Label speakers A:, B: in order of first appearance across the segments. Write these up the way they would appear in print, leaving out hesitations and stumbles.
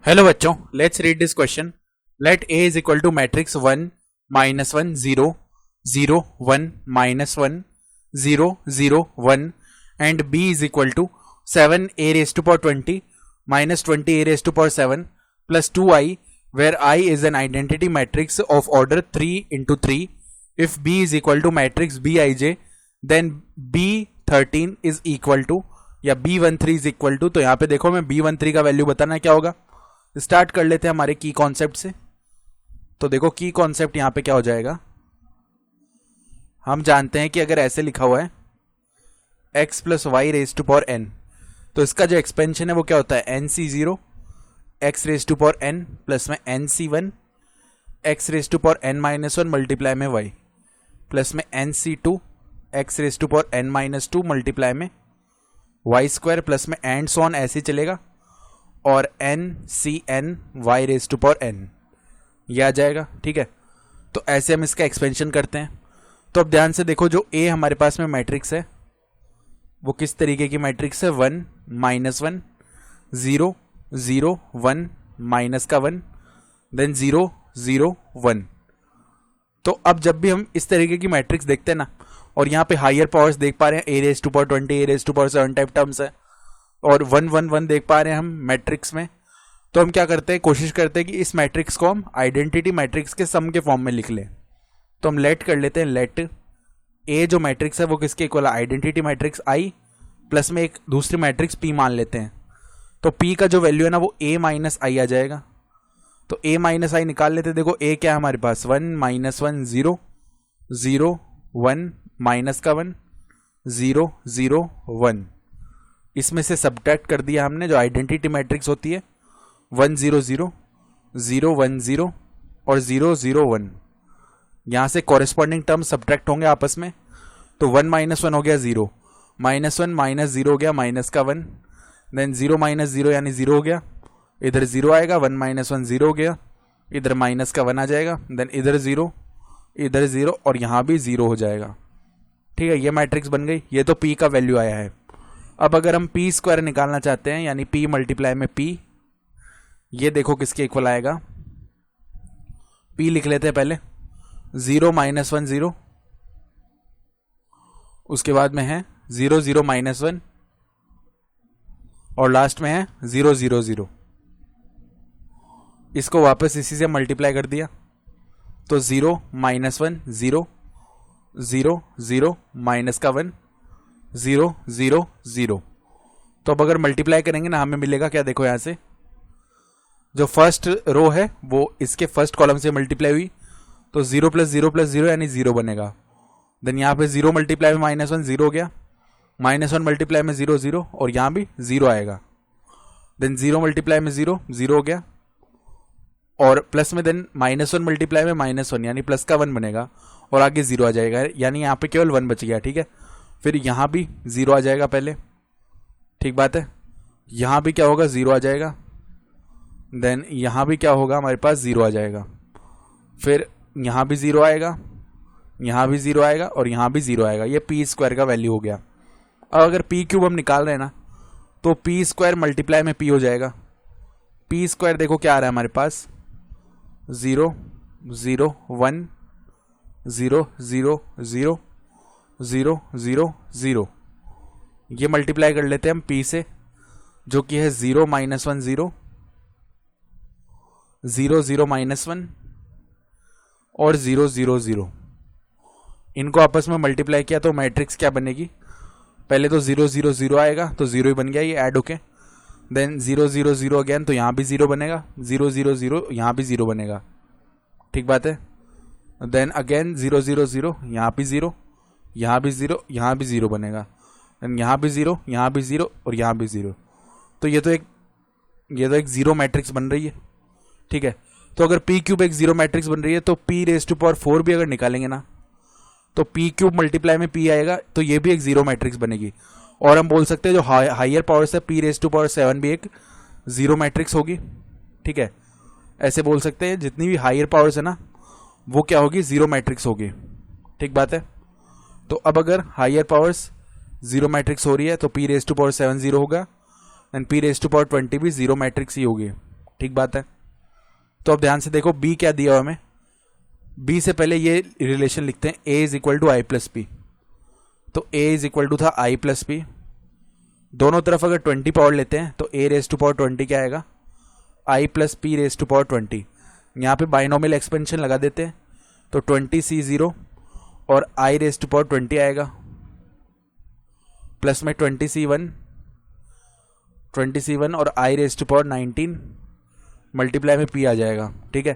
A: Hello बच्चों, let's read this question. Let A is equal to matrix 1 -1 0 0 1 -1 0 0 1 and B is equal to 7 a raised to power 20 minus 20 a raised to power 7 plus 2i, where I is an identity matrix of order 3 into 3. If b is equal to matrix bij, then b13 is equal to या b13 is equal to. तो यहाँ पे देखो, मैं b13 का value बताना क्या होगा. स्टार्ट कर लेते हैं हमारे की कॉन्सेप्ट से. तो देखो की कॉन्सेप्ट यहां पे क्या हो जाएगा. हम जानते हैं कि अगर ऐसे लिखा हुआ है x plus Y raise to power n, तो इसका जो एक्सपेंशन है वो क्या होता है nc0 x raise to power n plus में nc1 x raise to power n minus 1 multiply में y प्लस में nc2 x raise to power n minus 2 multiply में y स्क्वायर प्लस में एंड सो ऑन ऐसे चलेगा और n c n y raise to power n ये आ जाएगा. ठीक है, तो ऐसे हम इसका एक्सपेंशन करते हैं. तो अब ध्यान से देखो, जो a हमारे पास में मैट्रिक्स है वो किस तरीके की मैट्रिक्स है. 1 -1 0 0 1 माइनस का 1 देन 0 0 1. तो अब जब भी हम इस तरीके की मैट्रिक्स देखते हैं ना, और यहाँ पे हायर पावर्स देख पा रहे हैं a raise to power 20 a raise to power 7 type terms है, और 1 1 1 देख पा रहे हैं हम मैट्रिक्स में, तो हम क्या करते हैं, कोशिश करते हैं कि इस मैट्रिक्स को हम आइडेंटिटी मैट्रिक्स के सम के फॉर्म में लिख लें. तो हम लेट कर लेते हैं. लेट ए जो मैट्रिक्स है वो किसके इक्वल है, आइडेंटिटी मैट्रिक्स आई प्लस में एक दूसरी मैट्रिक्स पी मान लेते हैं. तो पी का जो वैल्यू है ना वो ए माइनस आई आ जाएगा. तो ए माइनस आई निकाल लेते हैं. देखो ए क्या है हमारे पास, 1 -1 0 0 1 माइनस का 1 0 0 1. इसमें से सब्ट्रैक्ट कर दिया हमने जो आइडेंटिटी मैट्रिक्स होती है 1 0 0 0 1 0 और 0 0 1. यहां से कॉरेस्पॉन्डिंग टर्म सब्ट्रैक्ट होंगे आपस में. तो 1 -1 हो गया 0, -1 माइनस 0 हो गया माइनस का 1, देन 0 माइनस 0 यानी 0 हो गया. इधर 0 आएगा, 1 -1 0 हो गया, इधर माइनस का 1 आ जाएगा, देन इधर 0 इधर 0 और यहां भी 0 हो जाएगा. ठीक है, ये मैट्रिक्स बन गई. ये तो पी का वैल्यू आया है. अब अगर हम पी स्क्वायर निकालना चाहते हैं, यानी पी मल्टीप्लाई में पी, ये देखो किसके इक्वल आएगा. पी लिख लेते हैं पहले, 0 -1 0, उसके बाद में है 0 0 -1 और लास्ट में है 0 0 0. इसको वापस इसी से मल्टीप्लाई कर दिया. तो 0 -1 0 0 0 माइनस का 1 0 0 0. तो अब अगर मल्टीप्लाई करेंगे ना, हमें मिलेगा क्या, देखो यहां से जो फर्स्ट रो है वो इसके फर्स्ट कॉलम से मल्टीप्लाई हुई, तो 0 + 0 + 0 यानी 0 बनेगा. देन यहाँ पे 0 मल्टीप्लाई में -1 0 हो गया, -1 मल्टीप्लाई में 0 0 और यहाँ भी 0 आएगा. देन 0 मल्टीप्लाई में 0 0 हो गया, और प्लस में देन -1 मल्टीप्लाई में -1 यानी प्लस का 1 बनेगा और आगे 0 आ जाएगा, यानी यहाँ पे केवल 1 बच गया. ठीक है, फिर यहाँ भी 0 आ जाएगा पहले. ठीक बात है, यहाँ भी क्या होगा, 0 आ जाएगा. देन यहाँ भी क्या होगा, हमारे पास 0 आ जाएगा. फिर यहाँ भी 0 आएगा, यहाँ भी 0 आएगा और यहाँ भी 0 आएगा. ये पी स्क्वायर का वैल्यू हो गया. अब अगर पी क्यूब हम निकाल रहे हैं ना, तो पी स्क्वायर मल्टीप्लाई में पी हो जाएगा. पी स्क्वायर देखो क्या आ रहा है हमारे पास, 0 0 1 0 0 0 0 0 0. ये मल्टीप्लाई कर लेते हैं हम पी से, जो कि है 0 -1 0 0 0 -1 और 0 0 0. इनको आपस में मल्टीप्लाई किया तो मैट्रिक्स क्या बनेगी, पहले तो 0 0 0 आएगा, तो 0 ही बन गया ये ऐड होके. देन 0 0 0 अगेन, तो यहाँ भी 0 बनेगा, 0 0 0 यहाँ भी 0 बनेगा. ठीक बात है. देन अगेन 0 0 0 यहाँ भी 0, यहाँ भी 0, यहाँ भी 0 बनेगा. देन यहाँ भी 0, यहाँ भी 0 और यहाँ भी 0. तो ये तो एक जीरो मैट्रिक्स बन रही है. ठीक है, तो अगर पी क्यूब एक जीरो मैट्रिक्स बन रही है, तो पी रेज टू पावर 4 भी अगर निकालेंगे ना, तो पी क्यूब मल्टीप्लाई में पी आएगा, तो ये भी एक जीरो मैट्रिक्स बनेगी. और हम बोल सकते हैं जो हायर पावर्स है, पी रेज टू पावर 7 भी एक जीरो मैट्रिक्स होगी. ठीक है, ऐसे बोल सकते हैं जितनी भी हायर पावर्स है ना वो क्या होगी, जीरो मैट्रिक्स होगी. ठीक बात है. तो अब अगर हायर पावर्स जीरो मैट्रिक्स हो रही है, तो पी रेज टू पावर 7 0 होगा, and P raise to power 20 भी जीरो मैट्रिक्स ही होगी. ठीक बात है। तो अब ध्यान से देखो बी क्या दिया हुआ हमें, बी से पहले ये रिलेशन लिखते हैं, A is equal to I plus P. तो ए इज इक्वल टू था आई प्लस पी, दोनों तरफ अगर 20 पावर लेते हैं तो ए रेस टू पावर 20 क्या आएगा, I plus P raise to power 20। यहाँ पे बाइनोमियल एक्सपेंशन लगा देते हैं तो 20c0 और आई रेस टू पावर 20 आएगा, प्लस में 20c1 और I raise to power 19 multiply में पी आ जाएगा, ठीक है।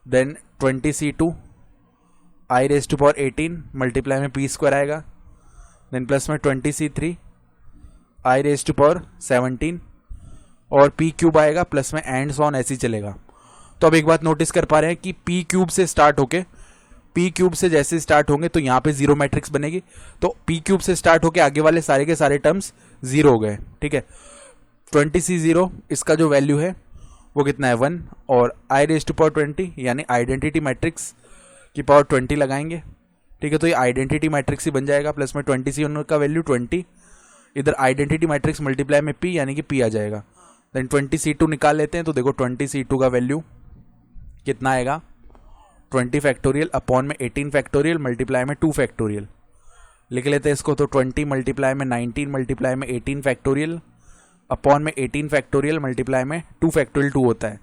A: Then 20c2 I raise to power 18 multiply में पी स्क्वायर आएगा, देन प्लस में 20c3 I raise to power 17 और पी क्यूब आएगा, प्लस में एंड सो ऑन ऐसे ही चलेगा। तो अब एक बात नोटिस कर पा रहे हैं कि पी क्यूब से स्टार्ट होके, पी क्यूब से जैसे स्टार्ट होंगे तो यहाँ पे जीरो मैट्रिक्स बनेगी, तो पी क्यूब से स्टार्ट होके आगे वाले सारे के सारे टर्म्स जीरो हो गए, ठीक है। 20c0 इसका जो वैल्यू है वो कितना है 1 और आई रेस टू पावर 20 यानी आइडेंटिटी मैट्रिक्स की पावर 20 लगाएंगे, ठीक है। तो ये आइडेंटिटी मैट्रिक्स ही बन जाएगा, प्लस में 20c1 का वैल्यू 20, इधर आइडेंटिटी मैट्रिक्स मल्टीप्लाई में पी यानी कि पी आ जाएगा। देन 20c2 निकाल लेते हैं तो देखो 20c2 का वैल्यू कितना आएगा, 20 फैक्टोरियल अपॉन में 18 फैक्टोरियल मल्टीप्लाई में 2 फैक्टोरियल। लिख लेते हैं इसको, तो 20 मल्टीप्लाई में 19 मल्टीप्लाई में 18 फैक्टोरियल अपॉन में 18 फैक्टोरियल मल्टीप्लाई में 2 फैक्टोरियल 2 होता है।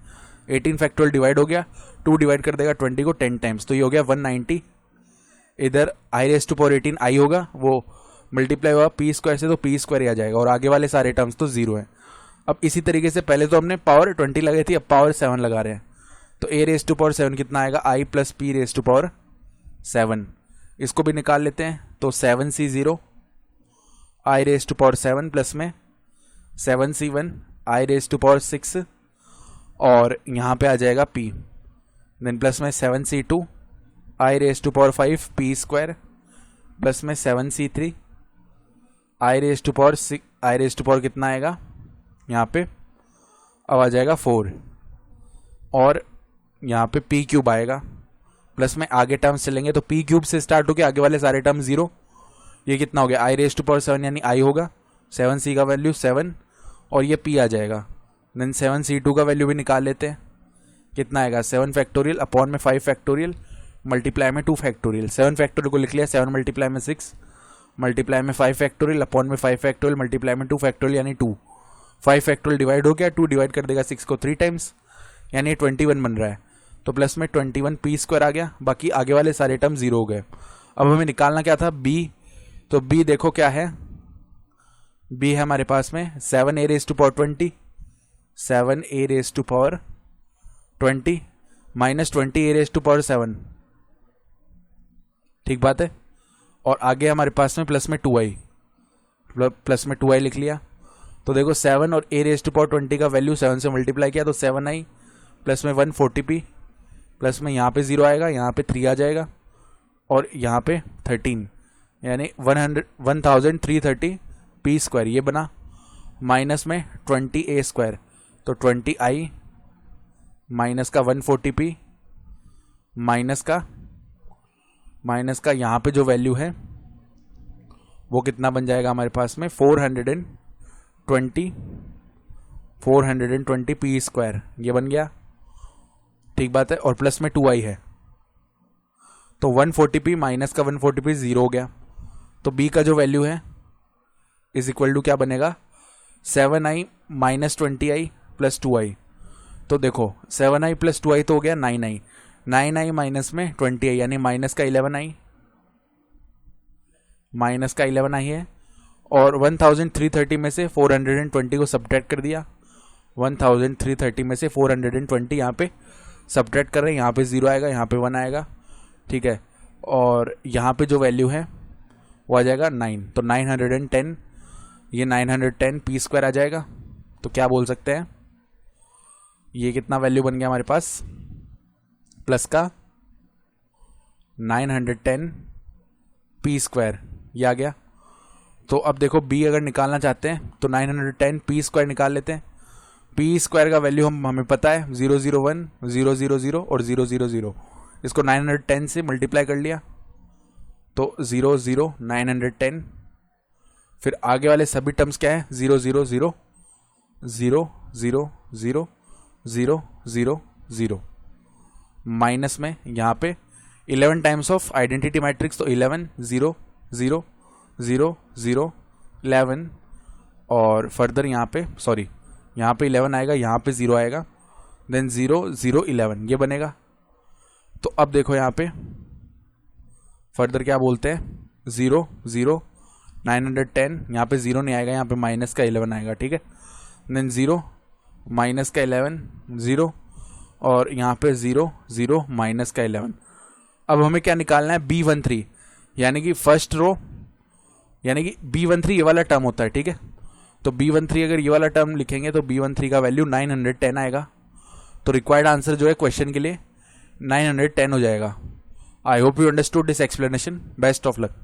A: 18 फैक्टोरियल डिवाइड हो गया, 2 डिवाइड कर देगा 20 को 10 टाइम्स, तो ये हो गया 190। इधर आई रेस टू पावर 18 आई होगा, वो मल्टीप्लाई हुआ पी स्क्वायर से तो पी स्क्वायर ही आ जाएगा और आगे वाले सारे टर्म्स तो जीरो है। अब इसी तरीके से पहले तो हमने पावर 20 लगाई थी, अब पावर 7 लगा रहे हैं, तो ए रेस टू पावर 7 कितना आएगा, I plus P raise to power 7। इसको भी निकाल लेते हैं तो 7c0 I raise to power 7 plus में 7c1 I raise to power 6 और यहाँ पे आ जाएगा p, देन प्लस में 7c2 I raise to power 5 P square plus में 7c3 I raise to power 6 I raise to power कितना आएगा यहाँ पे, अब आ जाएगा 4 और यहाँ पे पी क्यूब आएगा, प्लस में आगे टर्म्स चलेंगे तो पी क्यूब से स्टार्ट होकर आगे वाले सारे टर्म जीरो। ये कितना हो गया, आई रेस टू पावर 7 यानी आई होगा, 7c का वैल्यू 7 और ये p आ जाएगा। देन 7c2 का वैल्यू भी निकाल लेते हैं, कितना आएगा 7 फैक्टोरियल अपॉन में 5 फैक्टोरियल मल्टीप्लाई में 2 फैक्टोरियल। 7 फैक्टोरियल को लिख लिया, 7 मल्टीप्लाई में 6 मल्टीप्लाई में 5 फैक्टोरियल अपॉन में 5 फैक्टोरियल मल्टीप्लाई में 2 फैक्टोरियल यानी 2। 5 फैक्टोरियल डिवाइड हो गया, 2 डिवाइड कर देगा 6 को 3 टाइम्स यानी 21 बन रहा है, तो प्लस में 21 पी स्क्वायर आ गया, बाकी आगे वाले सारे टर्म जीरो हो गए। अब हमें निकालना क्या था b, तो b देखो क्या है, b है हमारे पास में 7a raise to power 20, 7a raise to power 20 minus 20a raise to power 7, ठीक बात है। और आगे हमारे पास में प्लस में 2i, प्लस में 2i लिख लिया, तो देखो 7 और a रेस टू पावर 20 का वैल्यू 7 से मल्टीप्लाई किया तो 7i प्लस में 140p प्लस में यहाँ पे 0 आएगा, यहाँ पे 3 आ जाएगा और यहाँ पे 13 यानी 1330 पी स्क्वायर ये बना, माइनस में 20a स्क्वायर तो 20i माइनस का 140p माइनस का यहाँ पे जो वैल्यू है वो कितना बन जाएगा हमारे पास में 420 पी स्क्वायर ये बन गया, ठीक बात है। और प्लस में 2i है तो 140p माइनस का 140p 0 हो गया, तो b का जो वैल्यू है इज इक्वल टू क्या बनेगा 7i minus 20i plus 2i। तो देखो 7i प्लस 2i तो हो गया 9i माइनस में 20i यानी माइनस का 11i है और 1330 में से 420 को सब्ट्रैक्ट कर दिया, 1330 में से 420 यहाँ पे सब्ट्रैक्ट कर रहे हैं, यहाँ पे 0 आएगा, यहाँ पे 1 आएगा, ठीक है। और यहाँ पे जो वैल्यू है वो आ जाएगा 9, तो 910 ये 910 पी स्क्वायर आ जाएगा। तो क्या बोल सकते हैं, ये कितना वैल्यू बन गया हमारे पास प्लस का 910 पी स्क्वायर ये आ गया। तो अब देखो b अगर निकालना चाहते हैं तो 910 पी स्क्वायर निकाल लेते हैं। पी स्क्वायर का वैल्यू हमें पता है 001 000 और 000, इसको 910 से मल्टीप्लाई कर लिया तो 910, फिर आगे वाले सभी टर्म्स क्या है 000 000 0 0 0 माइनस में यहाँ पे 11 टाइम्स ऑफ आइडेंटिटी मैट्रिक्स, तो 11 0 0 0 0 11 और फर्दर यहाँ पे सॉरी यहाँ पे 11 आएगा, यहाँ पे 0 आएगा, देन 0 0 11 ये बनेगा। तो अब देखो यहाँ पे फर्दर क्या बोलते हैं 0 0 910, यहाँ पे 0 नहीं आएगा, यहाँ पे माइनस का 11 आएगा, ठीक है। देन 0 माइनस का 11 0 और यहाँ पे 0 0 माइनस का 11। अब हमें क्या निकालना है B13, यानी कि फर्स्ट रो, यानी कि B13 ये वाला टर्म होता है, ठीक है। तो B13 अगर ये वाला टर्म लिखेंगे तो B13 का वैल्यू 910 आएगा। तो रिक्वायर्ड आंसर जो है क्वेश्चन के लिए 910 हो जाएगा। I hope you understood this explanation. Best of luck.